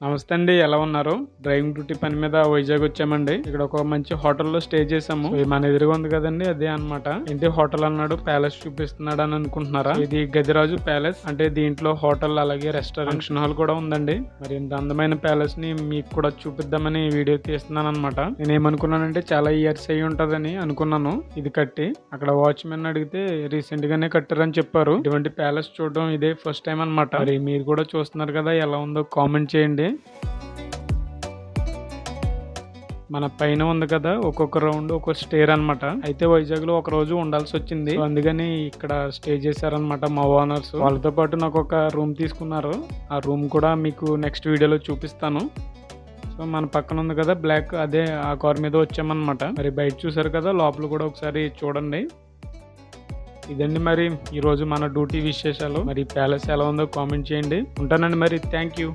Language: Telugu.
నమస్తే అండి, ఎలా ఉన్నారు? డ్రైవింగ్ డ్యూటీ పని మీద వైజాగ్ వచ్చామండి. ఇక్కడ ఒక మంచి హోటల్లో స్టే చేసాము. ఇది మన ఎదురుగా ఉంది కదండి, అదే అన్నమాట. ఏంటి హోటల్ అన్నాడు, ప్యాలెస్ చూపిస్తున్నాడు అని అనుకుంటున్నారా? ఇది గదిరాజు ప్యాలెస్. అంటే దీంట్లో హోటల్ అలాగే రెస్టారెంట్, ఫంక్షన్ హాల్ కూడా ఉందండి. మరి ఇంత అందమైన ప్యాలెస్ ని మీకు కూడా చూపిద్దామని వీడియో తీస్తున్నాను అనమాట. నేను ఏమనుకున్నానంటే చాలా ఇయర్స్ అయ్యి ఉంటదని అనుకున్నాను ఇది కట్టి. అక్కడ వాచ్మెన్ అడిగితే రీసెంట్ గానే కట్టారని చెప్పారు. ఇటువంటి ప్యాలెస్ చూడడం ఇదే ఫస్ట్ టైం అనమాట. మరి మీరు కూడా చూస్తున్నారు కదా, ఎలా ఉందో కామెంట్ చేయండి. మన పైన ఉంది కదా, ఒక్కొక్క రౌండ్ ఒక్కొక్క స్టేర్ అన్నమాట. అయితే వైజాగ్ లో ఒక రోజు ఉండాల్సి వచ్చింది, అందుకని ఇక్కడ స్టే చేశారనమాట మా ఓనర్స్. వాళ్ళతో పాటు నాకు ఒక రూమ్ తీసుకున్నారు. ఆ రూమ్ కూడా మీకు నెక్స్ట్ వీడియోలో చూపిస్తాను. సో మన పక్కన ఉంది కదా బ్లాక్, అదే ఆ కార్ మీద వచ్చామన్నమాట. మరి బయట చూసారు కదా, లోపల కూడా ఒకసారి చూడండి. ఇదండి మరి ఈరోజు మన డ్యూటీ విశేషాలు. మరి ప్యాలెస్ ఎలా ఉందో కామెంట్ చేయండి. ఉంటానండి మరి, థ్యాంక్ యూ.